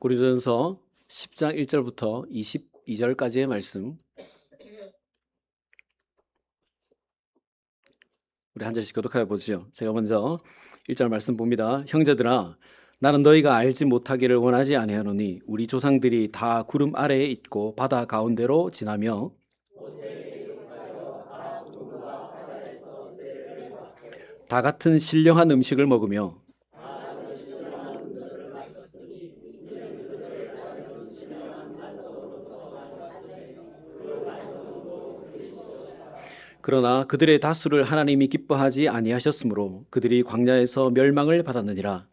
고린도전서 10장 1절부터 22절까지의 말씀, 우리 한 절씩 교독하여 보죠. 제가 먼저 1절 말씀 봅니다. 형제들아, 나는 너희가 알지 못하기를 원하지 아니하노니 우리 조상들이 다 구름 아래에 있고 바다 가운데로 지나며 다 같은 신령한 음식을 먹으며 그러나 그들의 다수를 하나님이 기뻐하지 아니하셨으므로 그들이 광야에서 멸망을 받았느니라.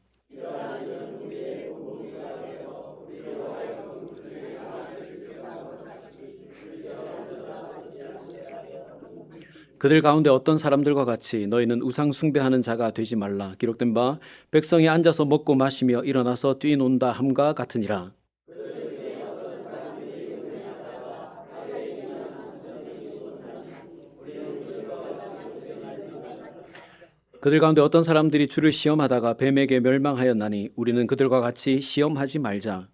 그들 가운데 어떤 사람들과 같이 너희는 우상 숭배하는 자가 되지 말라. 기록된 바 백성이 앉아서 먹고 마시며 일어나서 뛰논다 함과 같으니라. 그들 가운데 어떤 사람들이 주를 시험하다가 뱀에게 멸망하였나니 우리는 그들과 같이 시험하지 말자.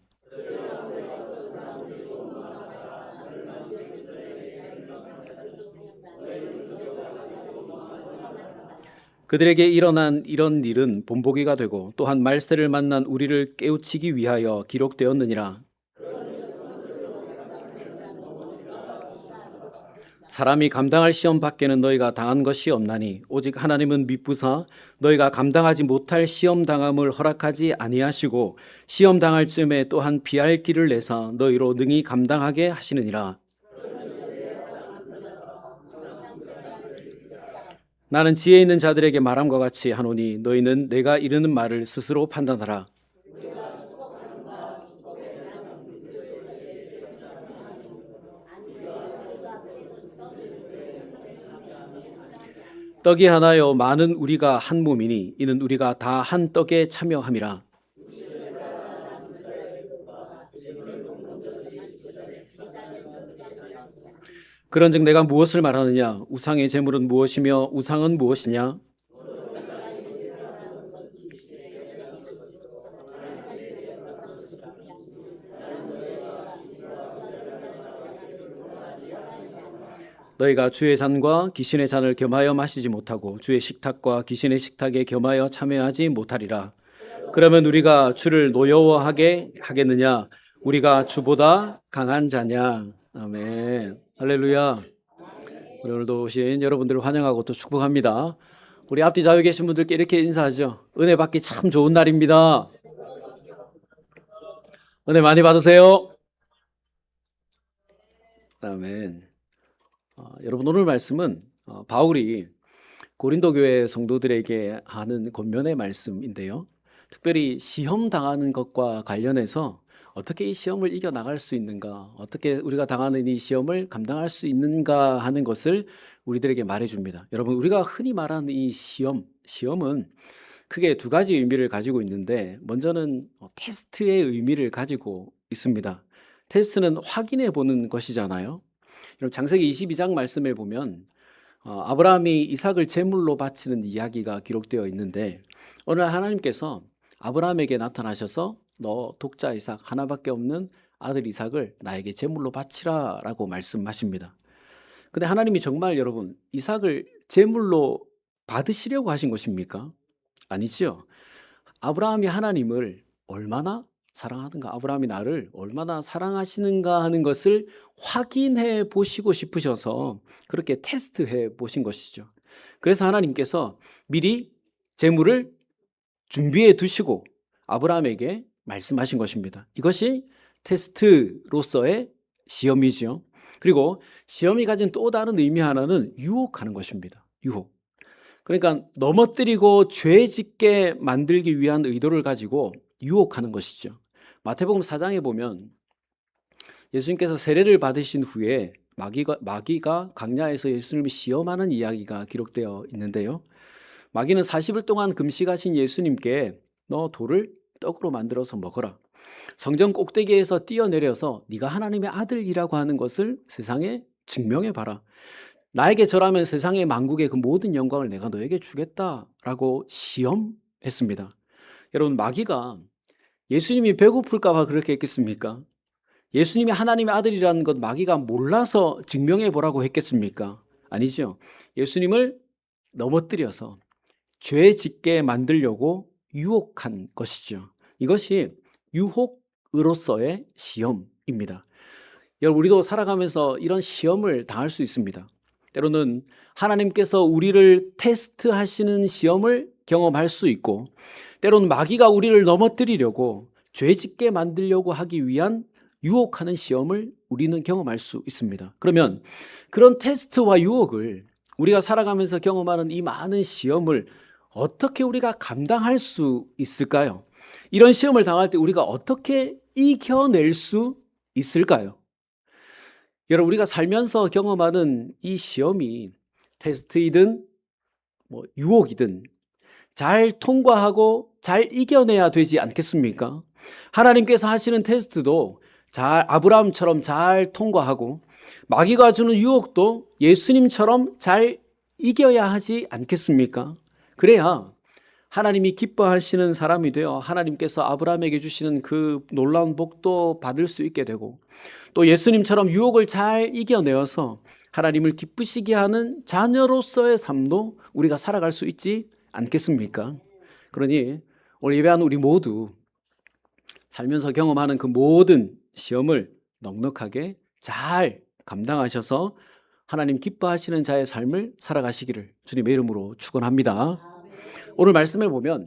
그들에게 일어난 이런 일은 본보기가 되고 또한 말세를 만난 우리를 깨우치기 위하여 기록되었느니라. 사람이 감당할 시험 밖에는 너희가 당한 것이 없나니 오직 하나님은 미쁘사 너희가 감당하지 못할 시험 당함을 허락하지 아니하시고 시험 당할 쯤에 또한 피할 길을 내사 너희로 능히 감당하게 하시느니라. 나는 지혜 있는 자들에게 말함과 같이 하노니 너희는 내가 이르는 말을 스스로 판단하라. 떡이 하나요 많은 우리가 한 몸이니 이는 우리가 다 한 떡에 참여함이라. 그런즉 내가 무엇을 말하느냐? 우상의 제물은 무엇이며 우상은 무엇이냐? 너희가 주의 잔과 귀신의 잔을 겸하여 마시지 못하고 주의 식탁과 귀신의 식탁에 겸하여 참여하지 못하리라. 그러면 우리가 주를 노여워하게 하겠느냐? 우리가 주보다 강한 자냐? 아멘. 할렐루야. 우리 오늘도 오신 여러분들을 환영하고 또 축복합니다. 우리 앞뒤 좌우에 계신 분들께 이렇게 인사하죠. 은혜 받기 참 좋은 날입니다. 은혜 많이 받으세요. 아멘. 여러분, 오늘 말씀은 바울이 고린도 교회 성도들에게 하는 권면의 말씀인데요. 특별히 시험 당하는 것과 관련해서 어떻게 이 시험을 이겨나갈 수 있는가, 어떻게 우리가 당하는 이 시험을 감당할 수 있는가 하는 것을 우리들에게 말해줍니다. 여러분, 우리가 흔히 말하는 이 시험은 크게 두 가지 의미를 가지고 있는데, 먼저는 테스트의 의미를 가지고 있습니다. 테스트는 확인해 보는 것이잖아요. 여러분, 창세기 22장 말씀에 보면 아브라함이 이삭을 제물로 바치는 이야기가 기록되어 있는데, 어느 날 하나님께서 아브라함에게 나타나셔서 너 독자 이삭, 하나밖에 없는 아들 이삭을 나에게 제물로 바치라 라고 말씀하십니다. 근데 하나님이 정말 여러분 이삭을 제물로 받으시려고 하신 것입니까? 아니죠. 아브라함이 하나님을 얼마나 사랑하는가, 아브라함이 나를 얼마나 사랑하시는가 하는 것을 확인해 보시고 싶으셔서 그렇게 테스트해 보신 것이죠. 그래서 하나님께서 미리 제물을 준비해 두시고 아브라함에게 말씀하신 것입니다. 이것이 테스트로서의 시험이죠. 그리고 시험이 가진 또 다른 의미 하나는 유혹하는 것입니다. 유혹. 그러니까 넘어뜨리고 죄 짓게 만들기 위한 의도를 가지고 유혹하는 것이죠. 마태복음 4장에 보면 예수님께서 세례를 받으신 후에 마귀가 광야에서 예수님을 시험하는 이야기가 기록되어 있는데요. 마귀는 40일 동안 금식하신 예수님께 너 돌을 떡으로 만들어서 먹어라. 성전 꼭대기에서 뛰어내려서 네가 하나님의 아들이라고 하는 것을 세상에 증명해 봐라. 나에게 절하면 세상의 만국의 그 모든 영광을 내가 너에게 주겠다라고 시험했습니다. 여러분, 마귀가 예수님이 배고플까 봐 그렇게 했겠습니까? 예수님이 하나님의 아들이라는 것 마귀가 몰라서 증명해 보라고 했겠습니까? 아니죠. 예수님을 넘어뜨려서 죄 짓게 만들려고 유혹한 것이죠. 이것이 유혹으로서의 시험입니다. 여러분, 우리도 살아가면서 이런 시험을 당할 수 있습니다. 때로는 하나님께서 우리를 테스트하시는 시험을 경험할 수 있고, 때로는 마귀가 우리를 넘어뜨리려고 죄 짓게 만들려고 하기 위한 유혹하는 시험을 우리는 경험할 수 있습니다. 그러면 그런 테스트와 유혹을 우리가 살아가면서 경험하는 이 많은 시험을 어떻게 우리가 감당할 수 있을까요? 이런 시험을 당할 때 우리가 어떻게 이겨낼 수 있을까요? 여러분, 우리가 살면서 경험하는 이 시험이 테스트이든 유혹이든 잘 통과하고 잘 이겨내야 되지 않겠습니까? 하나님께서 하시는 테스트도 아브라함처럼 잘 통과하고, 마귀가 주는 유혹도 예수님처럼 잘 이겨야 하지 않겠습니까? 그래야 하나님이 기뻐하시는 사람이 되어 하나님께서 아브라함에게 주시는 그 놀라운 복도 받을 수 있게 되고, 또 예수님처럼 유혹을 잘 이겨내어서 하나님을 기쁘시게 하는 자녀로서의 삶도 우리가 살아갈 수 있지 않겠습니까? 그러니 오늘 예배하는 우리 모두 살면서 경험하는 그 모든 시험을 넉넉하게 잘 감당하셔서 하나님 기뻐하시는 자의 삶을 살아가시기를 주님의 이름으로 축원합니다. 오늘 말씀을 보면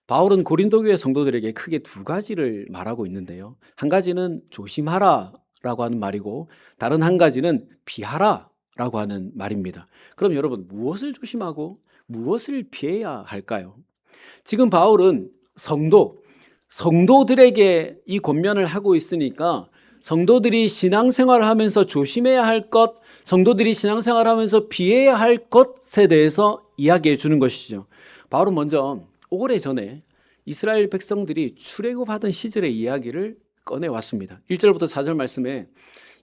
바울은 고린도 교회 성도들에게 크게 두 가지를 말하고 있는데요. 한 가지는 조심하라 라고 하는 말이고, 다른 한 가지는 피하라 라고 하는 말입니다. 그럼 여러분, 무엇을 조심하고 무엇을 피해야 할까요? 지금 바울은 성도들에게 이 권면을 하고 있으니까 성도들이 신앙생활을 하면서 조심해야 할 것, 성도들이 신앙생활을 하면서 피해야 할 것에 대해서 이야기해 주는 것이죠. 바울은 먼저 오래전에 이스라엘 백성들이 출애굽하던 시절의 이야기를 꺼내왔습니다. 1절부터 4절 말씀에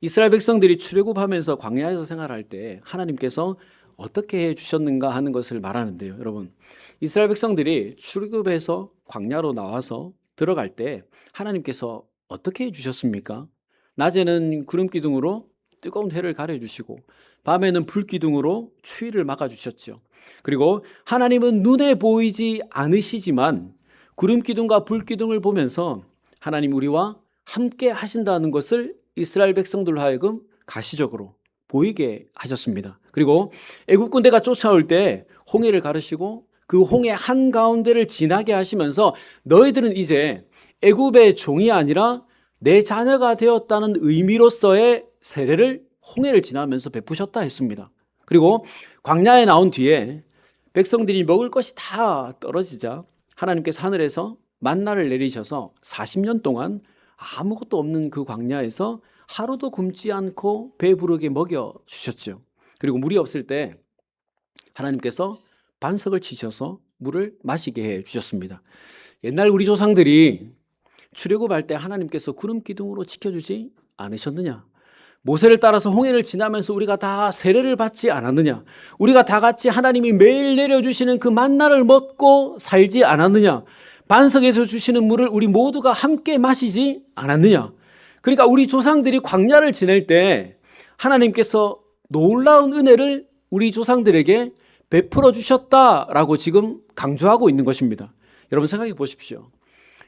이스라엘 백성들이 출애굽하면서 광야에서 생활할 때 하나님께서 어떻게 해주셨는가 하는 것을 말하는데요. 여러분, 이스라엘 백성들이 출애굽해서 광야로 나와서 들어갈 때 하나님께서 어떻게 해주셨습니까? 낮에는 구름 기둥으로 뜨거운 해를 가려주시고, 밤에는 불 기둥으로 추위를 막아주셨죠. 그리고 하나님은 눈에 보이지 않으시지만 구름 기둥과 불 기둥을 보면서 하나님 우리와 함께 하신다는 것을 이스라엘 백성들로 하여금 가시적으로 보이게 하셨습니다. 그리고 애굽 군대가 쫓아올 때 홍해를 가르시고 그 홍해 한가운데를 지나게 하시면서 너희들은 이제 애굽의 종이 아니라 내 자녀가 되었다는 의미로서의 세례를 홍해를 지나면서 베푸셨다 했습니다. 그리고 광야에 나온 뒤에 백성들이 먹을 것이 다 떨어지자 하나님께서 하늘에서 만나를 내리셔서 40년 동안 아무것도 없는 그 광야에서 하루도 굶지 않고 배부르게 먹여주셨죠. 그리고 물이 없을 때 하나님께서 반석을 치셔서 물을 마시게 해주셨습니다. 옛날 우리 조상들이 출애굽할 때 하나님께서 구름 기둥으로 지켜주지 않으셨느냐? 모세를 따라서 홍해를 지나면서 우리가 다 세례를 받지 않았느냐? 우리가 다 같이 하나님이 매일 내려주시는 그 만나를 먹고 살지 않았느냐? 반석에서 주시는 물을 우리 모두가 함께 마시지 않았느냐? 그러니까 우리 조상들이 광야를 지낼 때 하나님께서 놀라운 은혜를 우리 조상들에게 베풀어 주셨다라고 지금 강조하고 있는 것입니다. 여러분 생각해 보십시오.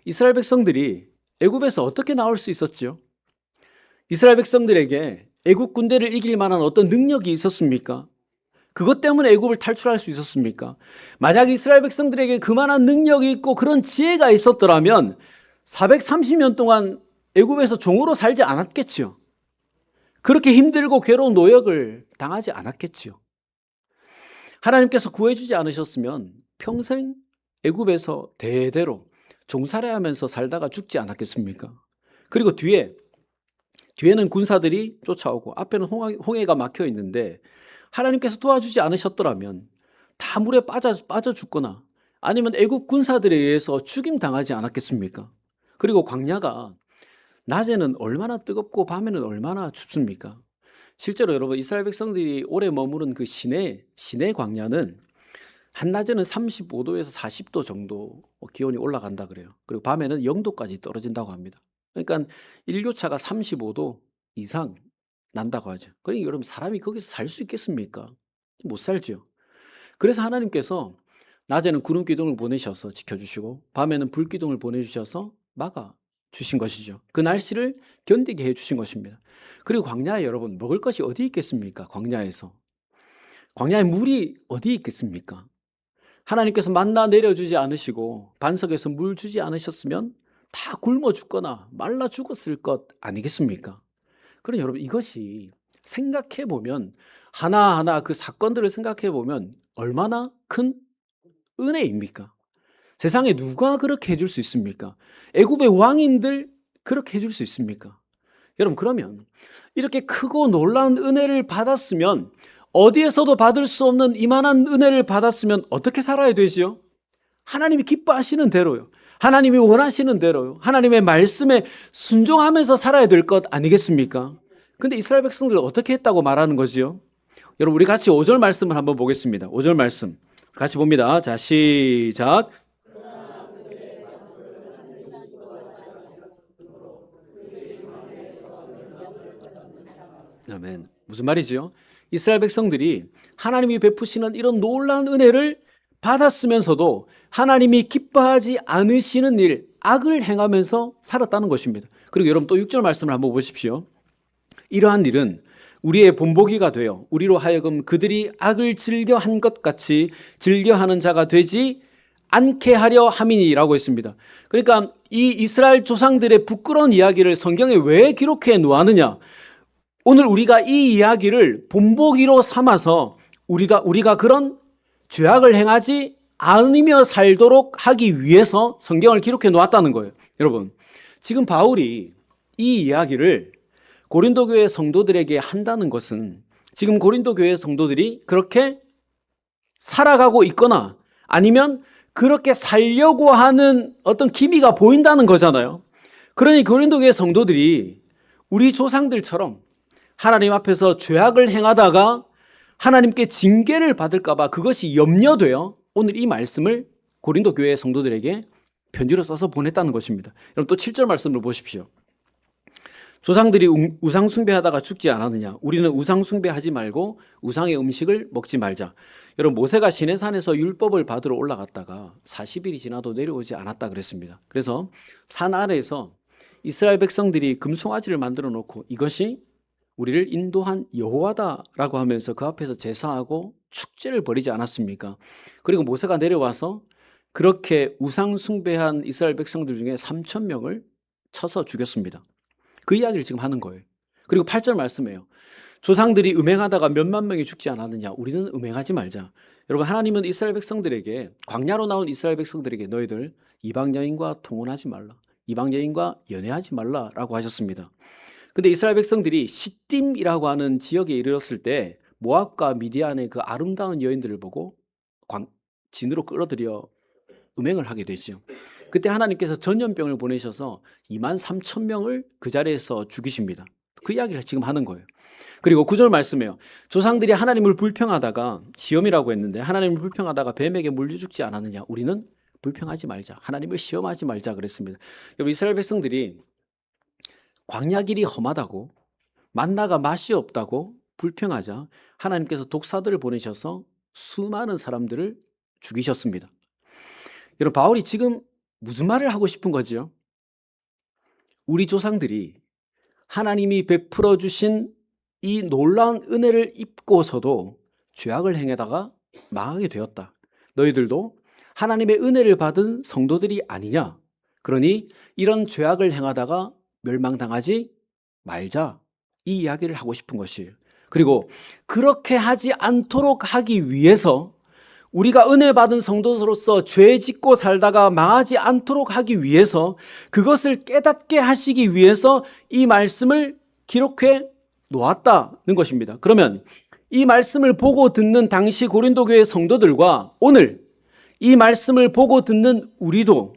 이스라엘 백성들이 애굽에서 어떻게 나올 수 있었죠? 이스라엘 백성들에게 애굽 군대를 이길 만한 어떤 능력이 있었습니까? 그것 때문에 애굽을 탈출할 수 있었습니까? 만약 이스라엘 백성들에게 그만한 능력이 있고 그런 지혜가 있었더라면 430년 동안 애굽에서 종으로 살지 않았겠죠. 그렇게 힘들고 괴로운 노역을 당하지 않았겠죠. 하나님께서 구해주지 않으셨으면 평생 애굽에서 대대로 종살이하면서 살다가 죽지 않았겠습니까? 그리고 뒤에는 군사들이 쫓아오고 앞에는 홍해가 막혀 있는데 하나님께서 도와주지 않으셨더라면 다 물에 빠져 죽거나 아니면 애굽 군사들에 의해서 죽임 당하지 않았겠습니까? 그리고 광야가 낮에는 얼마나 뜨겁고 밤에는 얼마나 춥습니까? 실제로 여러분 이스라엘 백성들이 오래 머무른 그 시내 광야는 한낮에는 35도에서 40도 정도 기온이 올라간다 그래요. 그리고 밤에는 0도까지 떨어진다고 합니다. 그러니까 일교차가 35도 이상 난다고 하죠. 그러니까 여러분 사람이 거기서 살 수 있겠습니까? 못 살죠. 그래서 하나님께서 낮에는 구름 기둥을 보내셔서 지켜주시고 밤에는 불 기둥을 보내주셔서 막아 주신 것이죠. 그 날씨를 견디게 해주신 것입니다. 그리고 광야에 여러분 먹을 것이 어디 있겠습니까? 광야에서. 광야에 물이 어디 있겠습니까? 하나님께서 만나 내려주지 않으시고 반석에서 물 주지 않으셨으면 다 굶어 죽거나 말라 죽었을 것 아니겠습니까? 그럼 여러분 이것이 생각해 보면 하나하나 그 사건들을 생각해 보면 얼마나 큰 은혜입니까? 세상에 누가 그렇게 해줄 수 있습니까? 애굽의 왕인들 그렇게 해줄 수 있습니까? 여러분 그러면 이렇게 크고 놀라운 은혜를 받았으면 어디에서도 받을 수 없는 이만한 은혜를 받았으면 어떻게 살아야 되지요? 하나님이 기뻐하시는 대로요. 하나님이 원하시는 대로요. 하나님의 말씀에 순종하면서 살아야 될 것 아니겠습니까? 근데 이스라엘 백성들 어떻게 했다고 말하는 거지요? 여러분 우리 같이 5절 말씀을 한번 보겠습니다. 5절 말씀 같이 봅니다. 자 시작. 아멘. 무슨 말이지요? 이스라엘 백성들이 하나님이 베푸시는 이런 놀라운 은혜를 받았으면서도 하나님이 기뻐하지 않으시는 일, 악을 행하면서 살았다는 것입니다. 그리고 여러분 또 6절 말씀을 한번 보십시오. 이러한 일은 우리의 본보기가 되어 우리로 하여금 그들이 악을 즐겨한 것 같이 즐겨하는 자가 되지 않게 하려 함이니라고 했습니다. 그러니까 이 이스라엘 조상들의 부끄러운 이야기를 성경에 왜 기록해 놓았느냐? 오늘 우리가 이 이야기를 본보기로 삼아서 우리가 그런 죄악을 행하지 않으며 살도록 하기 위해서 성경을 기록해 놓았다는 거예요. 여러분, 지금 바울이 이 이야기를 고린도 교회 성도들에게 한다는 것은 지금 고린도 교회 성도들이 그렇게 살아가고 있거나 아니면 그렇게 살려고 하는 어떤 기미가 보인다는 거잖아요. 그러니 고린도 교회 성도들이 우리 조상들처럼 하나님 앞에서 죄악을 행하다가 하나님께 징계를 받을까 봐 그것이 염려되어 오늘 이 말씀을 고린도 교회 성도들에게 편지로 써서 보냈다는 것입니다. 여러분 또 7절 말씀을 보십시오. 조상들이 우상 숭배하다가 죽지 않았느냐? 우리는 우상 숭배하지 말고 우상의 음식을 먹지 말자. 여러분 모세가 시내산에서 율법을 받으러 올라갔다가 40일이 지나도 내려오지 않았다 그랬습니다. 그래서 산 아래에서 이스라엘 백성들이 금송아지를 만들어 놓고 이것이 우리를 인도한 여호와다라고 하면서 그 앞에서 제사하고 축제를 벌이지 않았습니까? 그리고 모세가 내려와서 그렇게 우상 숭배한 이스라엘 백성들 중에 3,000명을 쳐서 죽였습니다. 그 이야기를 지금 하는 거예요. 그리고 8절 말씀이에요. 조상들이 음행하다가 몇만 명이 죽지 않았느냐? 우리는 음행하지 말자. 여러분 하나님은 이스라엘 백성들에게 광야로 나온 이스라엘 백성들에게 너희들 이방 여인과 통혼하지 말라. 이방 여인과 연애하지 말라라고 하셨습니다. 근데 이스라엘 백성들이 시딤이라고 하는 지역에 이르렀을 때 모압과 미디안의 그 아름다운 여인들을 보고 진으로 끌어들여 음행을 하게 되죠. 그때 하나님께서 전염병을 보내셔서 23,000명을 그 자리에서 죽이십니다. 그 이야기를 지금 하는 거예요. 그리고 9절 말씀이에요. 조상들이 하나님을 불평하다가 시험이라고 했는데 하나님을 불평하다가 뱀에게 물려 죽지 않았느냐? 우리는 불평하지 말자. 하나님을 시험하지 말자 그랬습니다. 여러분 이스라엘 백성들이 광야 길이 험하다고 만나가 맛이 없다고 불평하자 하나님께서 독사들을 보내셔서 수많은 사람들을 죽이셨습니다. 여러분 바울이 지금 무슨 말을 하고 싶은 거죠? 우리 조상들이 하나님이 베풀어 주신 이 놀라운 은혜를 입고서도 죄악을 행하다가 망하게 되었다. 너희들도 하나님의 은혜를 받은 성도들이 아니냐? 그러니 이런 죄악을 행하다가 멸망당하지 말자. 이 이야기를 하고 싶은 것이에요. 그리고 그렇게 하지 않도록 하기 위해서 우리가 은혜 받은 성도로서 죄 짓고 살다가 망하지 않도록 하기 위해서 그것을 깨닫게 하시기 위해서 이 말씀을 기록해 놓았다는 것입니다. 그러면 이 말씀을 보고 듣는 당시 고린도 교회 성도들과 오늘 이 말씀을 보고 듣는 우리도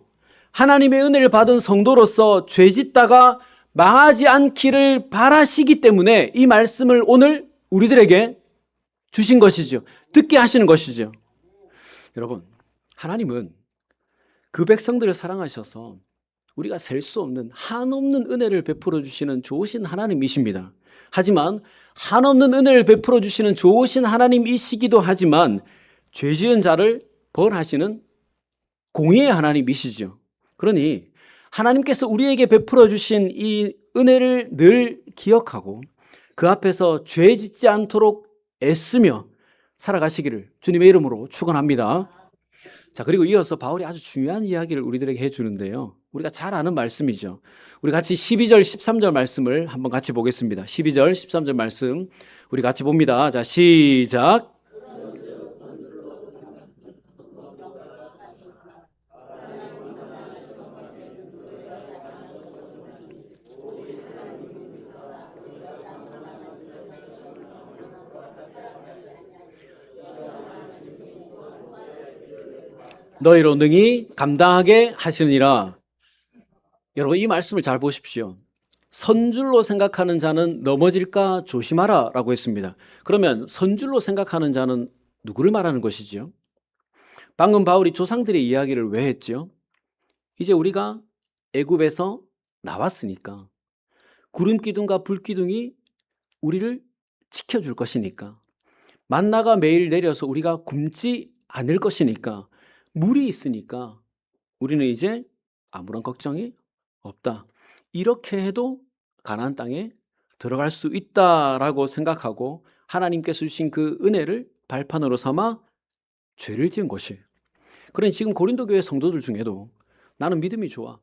하나님의 은혜를 받은 성도로서 죄 짓다가 망하지 않기를 바라시기 때문에 이 말씀을 오늘 우리들에게 주신 것이죠. 듣게 하시는 것이죠. 여러분, 하나님은 그 백성들을 사랑하셔서 우리가 셀 수 없는 한없는 은혜를 베풀어 주시는 좋으신 하나님이십니다. 하지만 한없는 은혜를 베풀어 주시는 좋으신 하나님이시기도 하지만 죄 지은 자를 벌하시는 공의의 하나님이시죠. 그러니 하나님께서 우리에게 베풀어 주신 이 은혜를 늘 기억하고 그 앞에서 죄 짓지 않도록 애쓰며 살아가시기를 주님의 이름으로 축원합니다. 자, 그리고 이어서 바울이 아주 중요한 이야기를 우리들에게 해주는데요. 우리가 잘 아는 말씀이죠. 우리 같이 12절, 13절 말씀을 한번 같이 보겠습니다. 12절, 13절 말씀 우리 같이 봅니다. 자, 시작. 너희로 능히 감당하게 하시느니라. 여러분, 이 말씀을 잘 보십시오. 선줄로 생각하는 자는 넘어질까 조심하라 라고 했습니다. 그러면 선줄로 생각하는 자는 누구를 말하는 것이지요? 방금 바울이 조상들의 이야기를 왜 했죠? 이제 우리가 애굽에서 나왔으니까 구름 기둥과 불 기둥이 우리를 지켜줄 것이니까, 만나가 매일 내려서 우리가 굶지 않을 것이니까, 물이 있으니까 우리는 이제 아무런 걱정이 없다. 이렇게 해도 가나안 땅에 들어갈 수 있다라고 생각하고 하나님께서 주신 그 은혜를 발판으로 삼아 죄를 지은 것이에요. 그러니 지금 고린도 교회 성도들 중에도 나는 믿음이 좋아,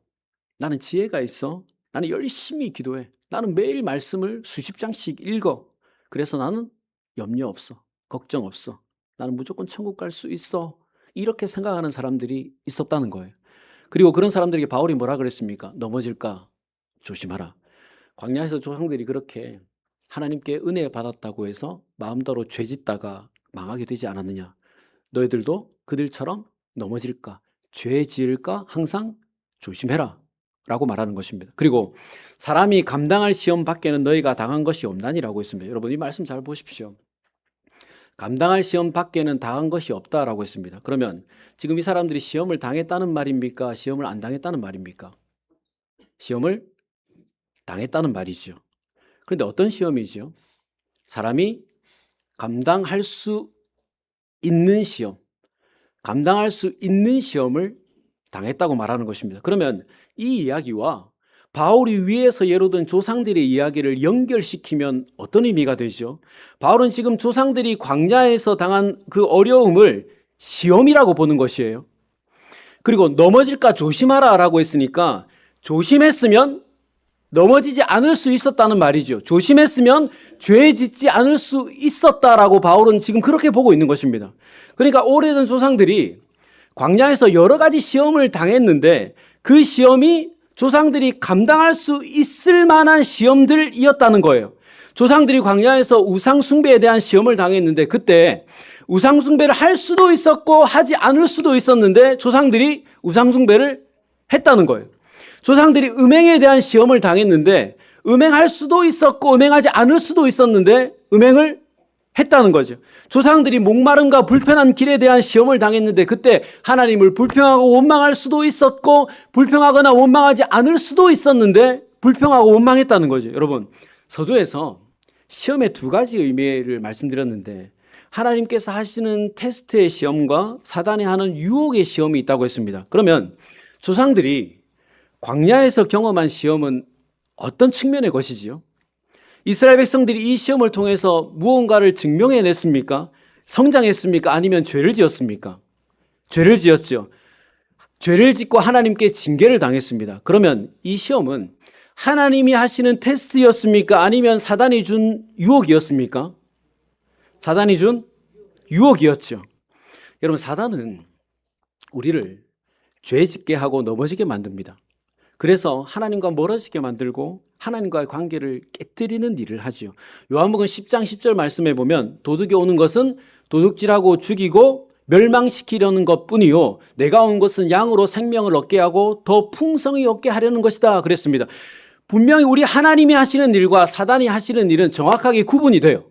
나는 지혜가 있어, 나는 열심히 기도해, 나는 매일 말씀을 수십 장씩 읽어, 그래서 나는 염려 없어, 걱정 없어, 나는 무조건 천국 갈 수 있어, 이렇게 생각하는 사람들이 있었다는 거예요. 그리고 그런 사람들에게 바울이 뭐라 그랬습니까? 넘어질까 조심하라. 광야에서 조상들이 그렇게 하나님께 은혜 받았다고 해서 마음대로 죄 짓다가 망하게 되지 않았느냐? 너희들도 그들처럼 넘어질까, 죄 지을까 항상 조심해라 라고 말하는 것입니다. 그리고 사람이 감당할 시험 밖에는 너희가 당한 것이 없나니라고 했습니다. 여러분, 이 말씀 잘 보십시오. 감당할 시험 밖에는 당한 것이 없다라고 했습니다. 그러면 지금 이 사람들이 시험을 당했다는 말입니까? 시험을 안 당했다는 말입니까? 시험을 당했다는 말이죠. 그런데 어떤 시험이죠? 사람이 감당할 수 있는 시험, 감당할 수 있는 시험을 당했다고 말하는 것입니다. 그러면 이 이야기와 바울이 위에서 예로 든 조상들의 이야기를 연결시키면 어떤 의미가 되죠? 바울은 지금 조상들이 광야에서 당한 그 어려움을 시험이라고 보는 것이에요. 그리고 넘어질까 조심하라 라고 했으니까 조심했으면 넘어지지 않을 수 있었다는 말이죠. 조심했으면 죄 짓지 않을 수 있었다라고 바울은 지금 그렇게 보고 있는 것입니다. 그러니까 오래된 조상들이 광야에서 여러 가지 시험을 당했는데 그 시험이 조상들이 감당할 수 있을 만한 시험들이었다는 거예요. 조상들이 광야에서 우상 숭배에 대한 시험을 당했는데 그때 우상 숭배를 할 수도 있었고 하지 않을 수도 있었는데 조상들이 우상 숭배를 했다는 거예요. 조상들이 음행에 대한 시험을 당했는데 음행할 수도 있었고 음행하지 않을 수도 있었는데 음행을 했다는 거죠. 조상들이 목마름과 불편한 길에 대한 시험을 당했는데 그때 하나님을 불평하고 원망할 수도 있었고 불평하거나 원망하지 않을 수도 있었는데 불평하고 원망했다는 거죠. 여러분, 서두에서 시험의 두 가지 의미를 말씀드렸는데 하나님께서 하시는 테스트의 시험과 사단이 하는 유혹의 시험이 있다고 했습니다. 그러면 조상들이 광야에서 경험한 시험은 어떤 측면의 것이지요? 이스라엘 백성들이 이 시험을 통해서 무언가를 증명해냈습니까? 성장했습니까? 아니면 죄를 지었습니까? 죄를 지었죠. 죄를 짓고 하나님께 징계를 당했습니다. 그러면 이 시험은 하나님이 하시는 테스트였습니까? 아니면 사단이 준 유혹이었습니까? 사단이 준 유혹이었죠. 여러분, 사단은 우리를 죄 짓게 하고 넘어지게 만듭니다. 그래서 하나님과 멀어지게 만들고 하나님과의 관계를 깨뜨리는 일을 하지요. 요한복음 10장 10절 말씀에 보면 도둑이 오는 것은 도둑질하고 죽이고 멸망시키려는 것뿐이요 내가 온 것은 양으로 생명을 얻게 하고 더 풍성히 얻게 하려는 것이다 그랬습니다. 분명히 우리 하나님이 하시는 일과 사단이 하시는 일은 정확하게 구분이 돼요.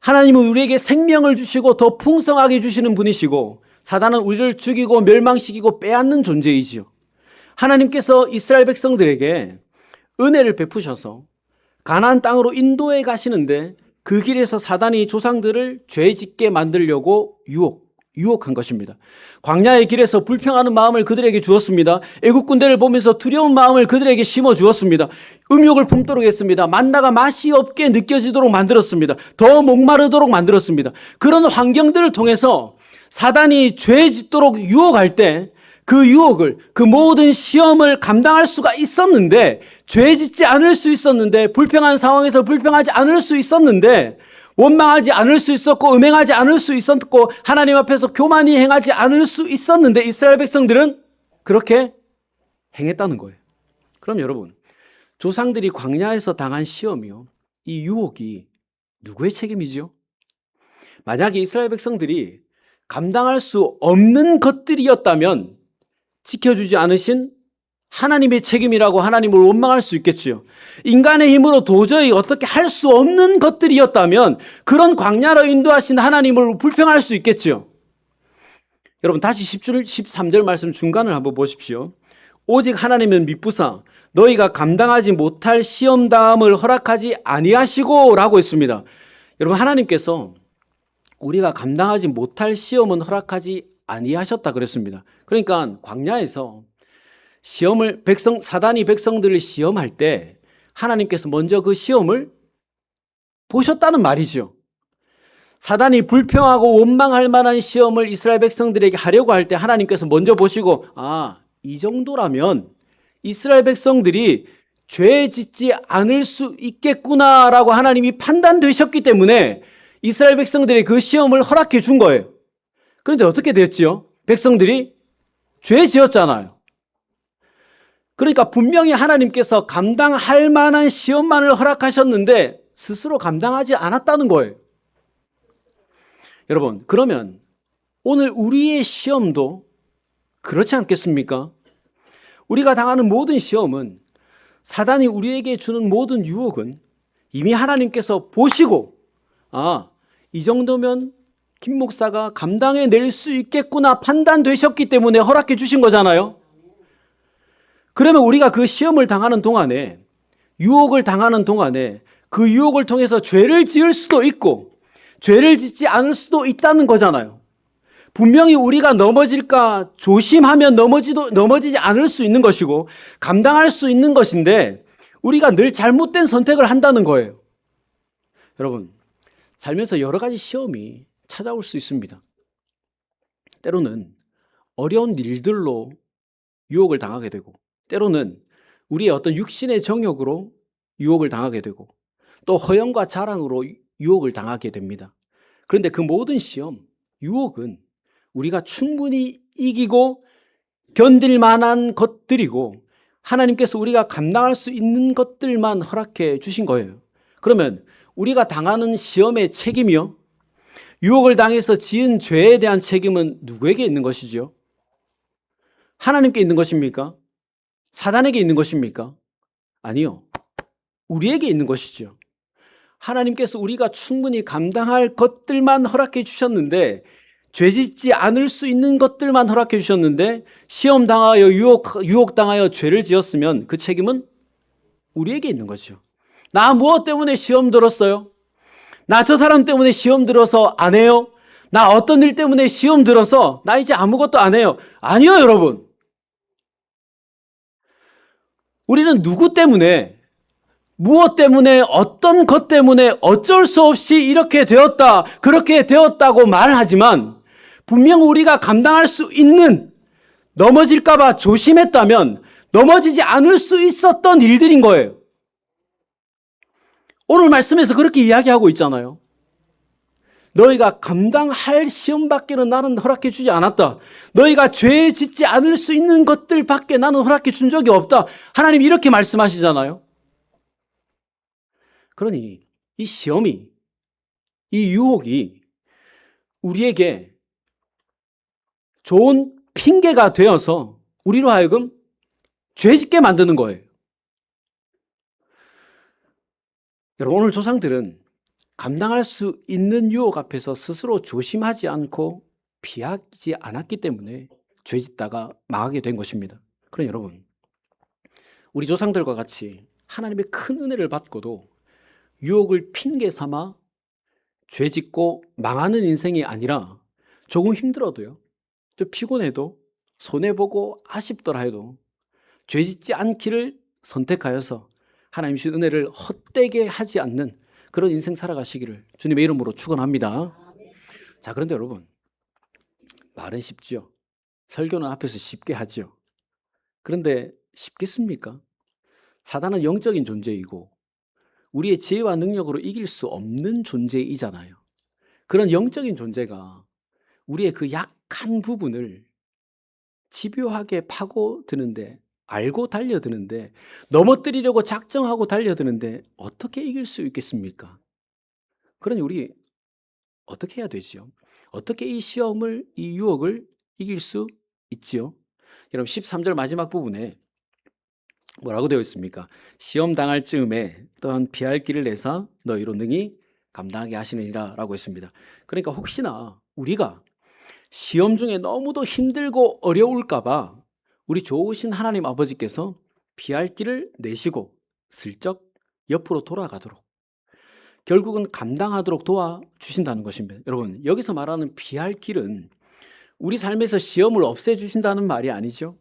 하나님은 우리에게 생명을 주시고 더 풍성하게 주시는 분이시고 사단은 우리를 죽이고 멸망시키고 빼앗는 존재이지요. 하나님께서 이스라엘 백성들에게 은혜를 베푸셔서 가나안 땅으로 인도해 가시는데 그 길에서 사단이 조상들을 죄 짓게 만들려고 유혹한 것입니다. 광야의 길에서 불평하는 마음을 그들에게 주었습니다. 애국 군대를 보면서 두려운 마음을 그들에게 심어 주었습니다. 음욕을 품도록 했습니다. 만나가 맛이 없게 느껴지도록 만들었습니다. 더 목마르도록 만들었습니다. 그런 환경들을 통해서 사단이 죄 짓도록 유혹할 때 그 유혹을, 그 모든 시험을 감당할 수가 있었는데, 죄 짓지 않을 수 있었는데, 불평한 상황에서 불평하지 않을 수 있었는데, 원망하지 않을 수 있었고, 음행하지 않을 수 있었고, 하나님 앞에서 교만히 행하지 않을 수 있었는데, 이스라엘 백성들은 그렇게 행했다는 거예요. 그럼 여러분, 조상들이 광야에서 당한 시험이요, 이 유혹이 누구의 책임이죠? 만약에 이스라엘 백성들이 감당할 수 없는 것들이었다면 지켜주지 않으신 하나님의 책임이라고 하나님을 원망할 수 있겠지요. 인간의 힘으로 도저히 어떻게 할 수 없는 것들이었다면 그런 광야로 인도하신 하나님을 불평할 수 있겠지요. 여러분 다시 13절 말씀 중간을 한번 보십시오. 오직 하나님은 미쁘사 너희가 감당하지 못할 시험당함을 허락하지 아니하시고 라고 했습니다. 여러분 하나님께서 우리가 감당하지 못할 시험은 허락하지 아니하셨다 그랬습니다. 그러니까 광야에서 사단이 백성들을 시험할 때 하나님께서 먼저 그 시험을 보셨다는 말이죠. 사단이 불평하고 원망할 만한 시험을 이스라엘 백성들에게 하려고 할 때 하나님께서 먼저 보시고 이 정도라면 이스라엘 백성들이 죄 짓지 않을 수 있겠구나라고 하나님이 판단되셨기 때문에 이스라엘 백성들이 그 시험을 허락해 준 거예요. 그런데 어떻게 됐지요? 백성들이 죄 지었잖아요. 그러니까 분명히 하나님께서 감당할 만한 시험만을 허락하셨는데 스스로 감당하지 않았다는 거예요. 여러분, 그러면 오늘 우리의 시험도 그렇지 않겠습니까? 우리가 당하는 모든 시험은 사단이 우리에게 주는 모든 유혹은 이미 하나님께서 보시고 이 정도면 김 목사가 감당해낼 수 있겠구나 판단되셨기 때문에 허락해 주신 거잖아요. 그러면 우리가 그 시험을 당하는 동안에 유혹을 당하는 동안에 그 유혹을 통해서 죄를 지을 수도 있고 죄를 짓지 않을 수도 있다는 거잖아요. 분명히 우리가 넘어질까 조심하면 넘어지지 않을 수 있는 것이고 감당할 수 있는 것인데 우리가 늘 잘못된 선택을 한다는 거예요. 여러분, 살면서 여러 가지 시험이 찾아올 수 있습니다. 때로는 어려운 일들로 유혹을 당하게 되고 때로는 우리의 어떤 육신의 정욕으로 유혹을 당하게 되고 또 허영과 자랑으로 유혹을 당하게 됩니다. 그런데 그 모든 시험, 유혹은 우리가 충분히 이기고 견딜 만한 것들이고 하나님께서 우리가 감당할 수 있는 것들만 허락해 주신 거예요. 그러면 우리가 당하는 시험의 책임이요? 유혹을 당해서 지은 죄에 대한 책임은 누구에게 있는 것이죠? 하나님께 있는 것입니까? 사단에게 있는 것입니까? 아니요. 우리에게 있는 것이죠. 하나님께서 우리가 충분히 감당할 것들만 허락해 주셨는데 죄 짓지 않을 수 있는 것들만 허락해 주셨는데 시험 당하여 유혹 당하여 죄를 지었으면 그 책임은 우리에게 있는 거죠. 나 무엇 때문에 시험 들었어요? 나 저 사람 때문에 시험 들어서 안 해요? 나 어떤 일 때문에 시험 들어서 나 이제 아무것도 안 해요? 아니요, 여러분. 우리는 누구 때문에, 무엇 때문에, 어떤 것 때문에 어쩔 수 없이 이렇게 되었다, 그렇게 되었다고 말하지만 분명 우리가 감당할 수 있는 넘어질까봐 조심했다면 넘어지지 않을 수 있었던 일들인 거예요. 오늘 말씀에서 그렇게 이야기하고 있잖아요. 너희가 감당할 시험밖에는 나는 허락해 주지 않았다. 너희가 죄 짓지 않을 수 있는 것들밖에 나는 허락해 준 적이 없다. 하나님 이렇게 말씀하시잖아요. 그러니 이 시험이, 이 유혹이 우리에게 좋은 핑계가 되어서 우리로 하여금 죄 짓게 만드는 거예요. 여러분, 오늘 조상들은 감당할 수 있는 유혹 앞에서 스스로 조심하지 않고 피하지 않았기 때문에 죄짓다가 망하게 된 것입니다. 그럼 여러분, 우리 조상들과 같이 하나님의 큰 은혜를 받고도 유혹을 핑계 삼아 죄짓고 망하는 인생이 아니라 조금 힘들어도요, 좀 피곤해도 손해보고 아쉽더라 해도 죄짓지 않기를 선택하여서 하나님 주신 은혜를 헛되게 하지 않는 그런 인생 살아가시기를 주님의 이름으로 축원합니다. 자, 그런데 여러분, 말은 쉽지요. 설교는 앞에서 쉽게 하죠. 그런데 쉽겠습니까? 사단은 영적인 존재이고 우리의 지혜와 능력으로 이길 수 없는 존재이잖아요. 그런 영적인 존재가 우리의 그 약한 부분을 집요하게 파고드는데, 알고 달려드는데, 넘어뜨리려고 작정하고 달려드는데 어떻게 이길 수 있겠습니까? 그러니 우리 어떻게 해야 되지요? 어떻게 이 시험을, 이 유혹을 이길 수 있지요? 여러분, 13절 마지막 부분에 뭐라고 되어 있습니까? 시험 당할 즈음에 또한 피할 길을 내사 너희로 능히 감당하게 하시느니라 라고 했습니다. 그러니까 혹시나 우리가 시험 중에 너무도 힘들고 어려울까 봐 우리 좋으신 하나님 아버지께서 피할 길을 내시고 슬쩍 옆으로 돌아가도록, 결국은 감당하도록 도와주신다는 것입니다. 여러분, 여기서 말하는 피할 길은 우리 삶에서 시험을 없애주신다는 말이 아니죠.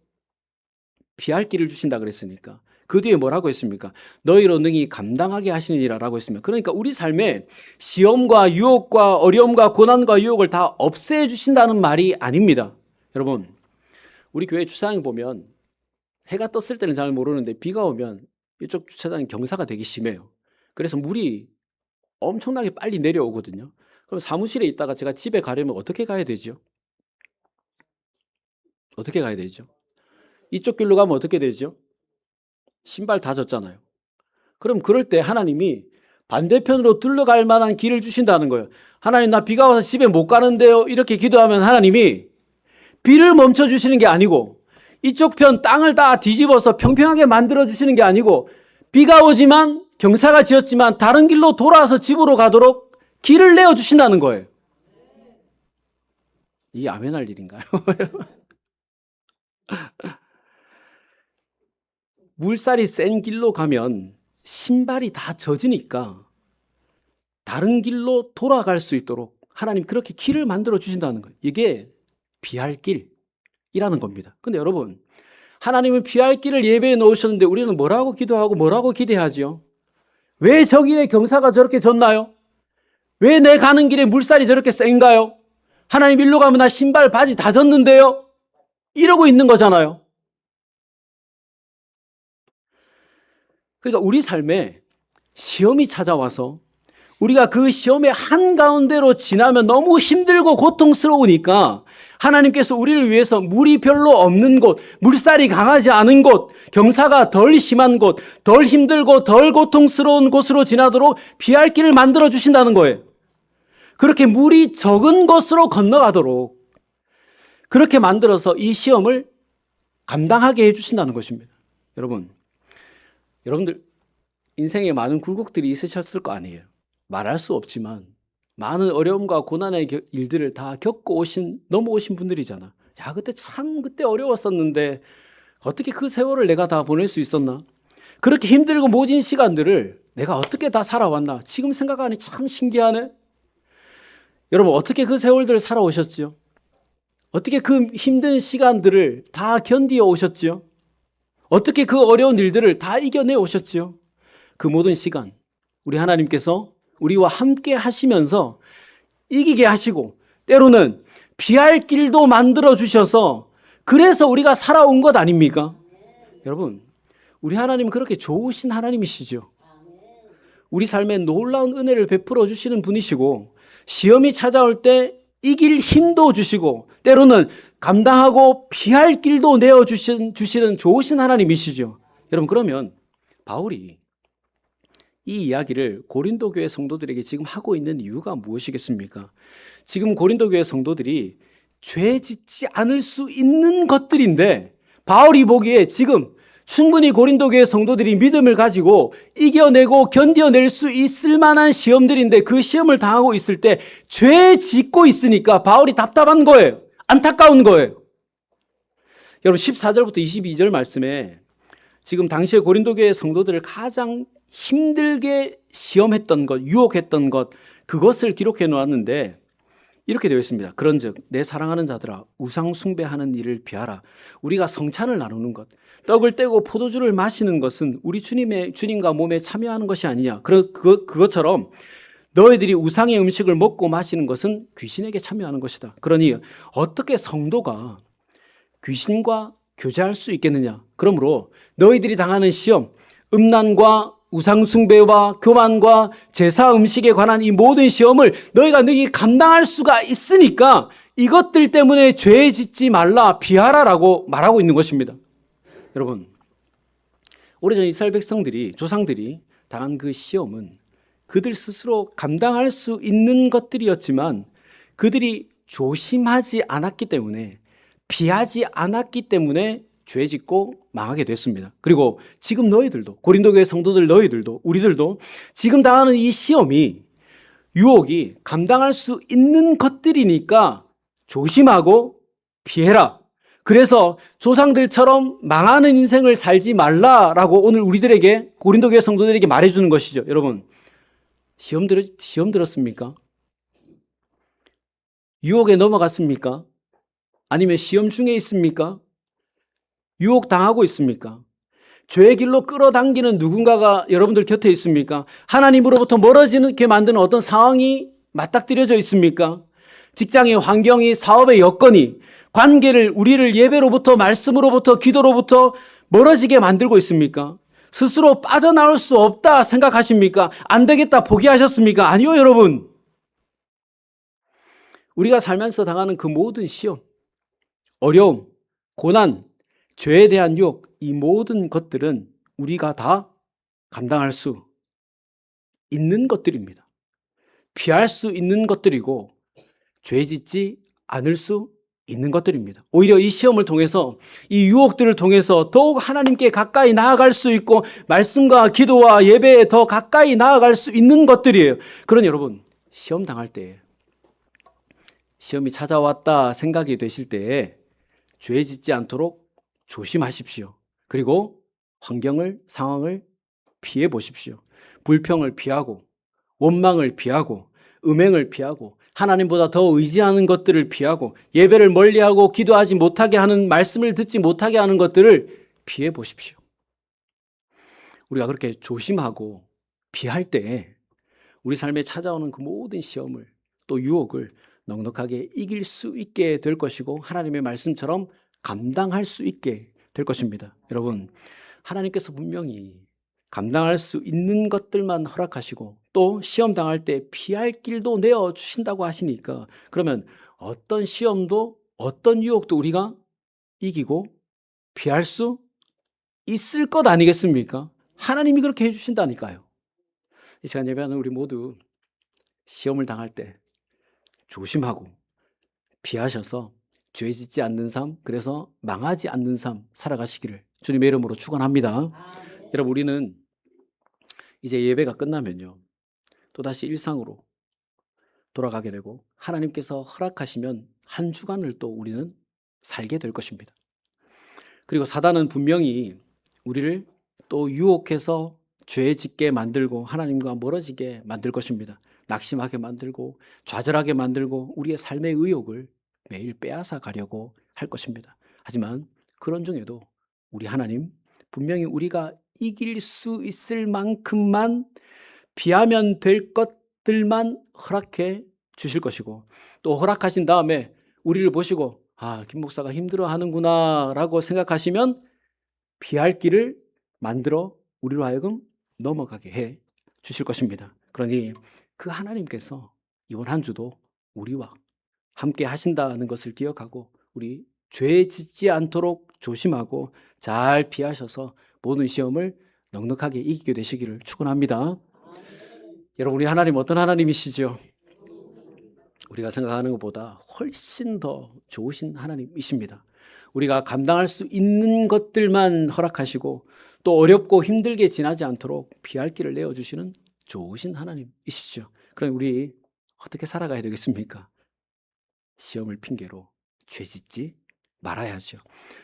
피할 길을 주신다 그랬으니까. 그 뒤에 뭐라고 했습니까? 너희로 능히 감당하게 하시느니라 라고 했습니다. 그러니까 우리 삶에 시험과 유혹과 어려움과 고난과 유혹을 다 없애주신다는 말이 아닙니다. 여러분, 우리 교회 주차장에 보면 해가 떴을 때는 잘 모르는데 비가 오면 이쪽 주차장이 경사가 되게 심해요. 그래서 물이 엄청나게 빨리 내려오거든요. 그럼 사무실에 있다가 제가 집에 가려면 어떻게 가야 되죠? 어떻게 가야 되죠? 이쪽 길로 가면 어떻게 되죠? 신발 다 젖잖아요. 그럼 그럴 때 하나님이 반대편으로 둘러갈 만한 길을 주신다는 거예요. 하나님, 나 비가 와서 집에 못 가는데요. 이렇게 기도하면 하나님이 비를 멈춰 주시는 게 아니고 이쪽 편 땅을 다 뒤집어서 평평하게 만들어 주시는 게 아니고 비가 오지만 경사가 지었지만 다른 길로 돌아와서 집으로 가도록 길을 내어 주신다는 거예요. 이게 아멘할 일인가요? 물살이 센 길로 가면 신발이 다 젖으니까 다른 길로 돌아갈 수 있도록 하나님 그렇게 길을 만들어 주신다는 거예요. 이게 피할 길이라는 겁니다. 근데 여러분, 하나님은 피할 길을 예배해 놓으셨는데 우리는 뭐라고 기도하고 뭐라고 기대하죠? 왜 저 길에 경사가 저렇게 졌나요? 왜 내 가는 길에 물살이 저렇게 센가요? 하나님, 일로 가면 나 신발 바지 다 졌는데요? 이러고 있는 거잖아요. 그러니까 우리 삶에 시험이 찾아와서 우리가 그 시험의 한가운데로 지나면 너무 힘들고 고통스러우니까 하나님께서 우리를 위해서 물이 별로 없는 곳, 물살이 강하지 않은 곳, 경사가 덜 심한 곳, 덜 힘들고 덜 고통스러운 곳으로 지나도록 피할 길을 만들어 주신다는 거예요. 그렇게 물이 적은 곳으로 건너가도록 그렇게 만들어서 이 시험을 감당하게 해주신다는 것입니다. 여러분들 인생에 많은 굴곡들이 있으셨을 거 아니에요. 말할 수 없지만 많은 어려움과 고난의 일들을 다 겪고 넘어오신 분들이잖아. 야, 그때 어려웠었는데 어떻게 그 세월을 내가 다 보낼 수 있었나? 그렇게 힘들고 모진 시간들을 내가 어떻게 다 살아왔나? 지금 생각하니 참 신기하네. 여러분, 어떻게 그 세월들을 살아오셨지요? 어떻게 그 힘든 시간들을 다 견디어 오셨지요? 어떻게 그 어려운 일들을 다 이겨내 오셨지요? 그 모든 시간 우리 하나님께서 우리와 함께 하시면서 이기게 하시고 때로는 피할 길도 만들어 주셔서 그래서 우리가 살아온 것 아닙니까? 여러분, 우리 하나님은 그렇게 좋으신 하나님이시죠. 우리 삶에 놀라운 은혜를 베풀어 주시는 분이시고 시험이 찾아올 때 이길 힘도 주시고 때로는 감당하고 피할 길도 내어주시는 좋으신 하나님이시죠. 여러분, 그러면 바울이 이 이야기를 고린도 교회 성도들에게 지금 하고 있는 이유가 무엇이겠습니까? 지금 고린도 교회 성도들이 죄 짓지 않을 수 있는 것들인데 바울이 보기에 지금 충분히 고린도 교회 성도들이 믿음을 가지고 이겨내고 견뎌낼 수 있을 만한 시험들인데 그 시험을 당하고 있을 때 죄 짓고 있으니까 바울이 답답한 거예요. 안타까운 거예요. 여러분 14절부터 22절 말씀에 지금 당시에 고린도 교회 성도들을 가장 힘들게 시험했던 것, 유혹했던 것, 그것을 기록해 놓았는데 이렇게 되어 있습니다. 그런즉 내 사랑하는 자들아 우상 숭배하는 일을 피하라. 우리가 성찬을 나누는 것, 떡을 떼고 포도주를 마시는 것은 우리 주님과 몸에 참여하는 것이 아니냐. 그것처럼 너희들이 우상의 음식을 먹고 마시는 것은 귀신에게 참여하는 것이다. 그러니 어떻게 성도가 귀신과 교제할 수 있겠느냐. 그러므로 너희들이 당하는 시험, 음란과 우상숭배와 교만과 제사 음식에 관한 이 모든 시험을 너희가 능히 감당할 수가 있으니까 이것들 때문에 죄 짓지 말라, 피하라라고 말하고 있는 것입니다. 여러분, 오래전 이스라엘 백성들이, 조상들이 당한 그 시험은 그들 스스로 감당할 수 있는 것들이었지만 그들이 조심하지 않았기 때문에, 피하지 않았기 때문에 죄 짓고 망하게 됐습니다. 그리고 지금 너희들도, 고린도 교회 성도들 너희들도, 우리들도 지금 당하는 이 시험이, 유혹이 감당할 수 있는 것들이니까 조심하고 피해라. 그래서 조상들처럼 망하는 인생을 살지 말라라고 오늘 우리들에게, 고린도 교회 성도들에게 말해주는 것이죠. 여러분, 시험 들었습니까? 유혹에 넘어갔습니까? 아니면 시험 중에 있습니까? 유혹당하고 있습니까? 죄의 길로 끌어당기는 누군가가 여러분들 곁에 있습니까? 하나님으로부터 멀어지게 만드는 어떤 상황이 맞닥뜨려져 있습니까? 직장의 환경이, 사업의 여건이, 관계를, 우리를 예배로부터, 말씀으로부터, 기도로부터 멀어지게 만들고 있습니까? 스스로 빠져나올 수 없다 생각하십니까? 안 되겠다 포기하셨습니까? 아니요, 여러분. 우리가 살면서 당하는 그 모든 시험, 어려움, 고난, 죄에 대한 유혹, 이 모든 것들은 우리가 다 감당할 수 있는 것들입니다. 피할 수 있는 것들이고 죄 짓지 않을 수 있는 것들입니다. 오히려 이 시험을 통해서, 이 유혹들을 통해서 더욱 하나님께 가까이 나아갈 수 있고 말씀과 기도와 예배에 더 가까이 나아갈 수 있는 것들이에요. 그러니 여러분, 시험 당할 때, 시험이 찾아왔다 생각이 되실 때에 죄 짓지 않도록 조심하십시오. 그리고 환경을, 상황을 피해 보십시오. 불평을 피하고, 원망을 피하고, 음행을 피하고, 하나님보다 더 의지하는 것들을 피하고, 예배를 멀리하고 기도하지 못하게 하는, 말씀을 듣지 못하게 하는 것들을 피해 보십시오. 우리가 그렇게 조심하고 피할 때 우리 삶에 찾아오는 그 모든 시험을, 또 유혹을 넉넉하게 이길 수 있게 될 것이고 하나님의 말씀처럼 감당할 수 있게 될 것입니다. 여러분, 하나님께서 분명히 감당할 수 있는 것들만 허락하시고 또 시험 당할 때 피할 길도 내어주신다고 하시니까, 그러면 어떤 시험도 어떤 유혹도 우리가 이기고 피할 수 있을 것 아니겠습니까? 하나님이 그렇게 해주신다니까요. 이 시간 예배하는 우리 모두 시험을 당할 때 조심하고 피하셔서 죄 짓지 않는 삶, 그래서 망하지 않는 삶 살아가시기를 주님의 이름으로 축원합니다. 여러분, 우리는 이제 예배가 끝나면요 또다시 일상으로 돌아가게 되고 하나님께서 허락하시면 한 주간을 또 우리는 살게 될 것입니다. 그리고 사단은 분명히 우리를 또 유혹해서 죄 짓게 만들고 하나님과 멀어지게 만들 것입니다. 낙심하게 만들고 좌절하게 만들고 우리의 삶의 의욕을 매일 빼앗아 가려고 할 것입니다. 하지만 그런 중에도 우리 하나님 분명히 우리가 이길 수 있을 만큼만, 피하면 될 것들만 허락해 주실 것이고, 또 허락하신 다음에 우리를 보시고 김 목사가 힘들어하는구나 라고 생각하시면 피할 길을 만들어 우리로 하여금 넘어가게 해 주실 것입니다. 그러니 그 하나님께서 이번 한 주도 우리와 함께 하신다는 것을 기억하고 우리 죄 짓지 않도록 조심하고 잘 피하셔서 모든 시험을 넉넉하게 이기게 되시기를 축원합니다. 여러분, 우리 하나님 어떤 하나님이시죠? 우리가 생각하는 것보다 훨씬 더 좋으신 하나님이십니다. 우리가 감당할 수 있는 것들만 허락하시고 또 어렵고 힘들게 지나지 않도록 피할 길을 내어주시는 좋으신 하나님이시죠. 그럼 우리 어떻게 살아가야 되겠습니까? 시험을 핑계로 죄 짓지 말아야죠.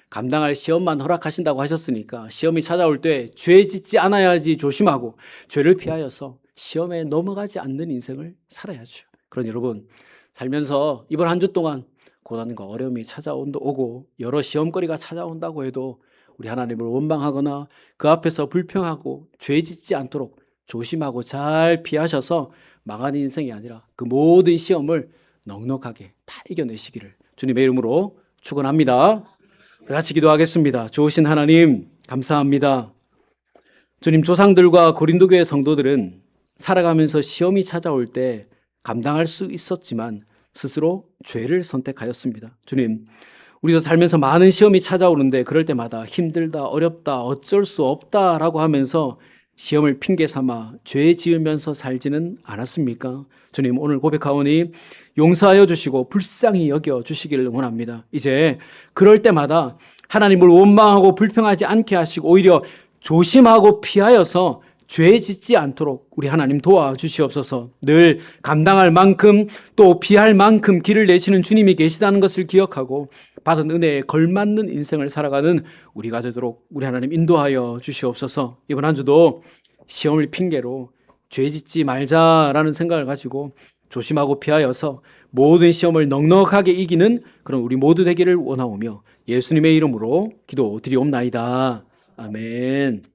감당할 시험만 허락하신다고 하셨으니까 시험이 찾아올 때 죄 짓지 않아야지 조심하고 죄를 피하여서 시험에 넘어가지 않는 인생을 살아야죠. 그런 여러분, 살면서 이번 한 주 동안 고난과 어려움이 찾아오고 여러 시험거리가 찾아온다고 해도 우리 하나님을 원망하거나 그 앞에서 불평하고 죄 짓지 않도록 조심하고 잘 피하셔서 망하는 인생이 아니라 그 모든 시험을 넉넉하게 다 이겨내시기를 주님의 이름으로 축원합니다. 우리 같이 기도하겠습니다. 좋으신 하나님 감사합니다. 주님, 조상들과 고린도 교회 성도들은 살아가면서 시험이 찾아올 때 감당할 수 있었지만 스스로 죄를 선택하였습니다. 주님, 우리도 살면서 많은 시험이 찾아오는데 그럴 때마다 힘들다, 어렵다, 어쩔 수 없다라고 하면서 시험을 핑계 삼아 죄 지으면서 살지는 않았습니까? 주님, 오늘 고백하오니 용서하여 주시고 불쌍히 여겨 주시기를 원합니다. 이제 그럴 때마다 하나님을 원망하고 불평하지 않게 하시고 오히려 조심하고 피하여서 죄 짓지 않도록 우리 하나님 도와주시옵소서. 늘 감당할 만큼 또 피할 만큼 길을 내시는 주님이 계시다는 것을 기억하고 받은 은혜에 걸맞는 인생을 살아가는 우리가 되도록 우리 하나님 인도하여 주시옵소서. 이번 한 주도 시험을 핑계로 죄 짓지 말자라는 생각을 가지고 조심하고 피하여서 모든 시험을 넉넉하게 이기는 그런 우리 모두 되기를 원하오며 예수님의 이름으로 기도드리옵나이다. 아멘.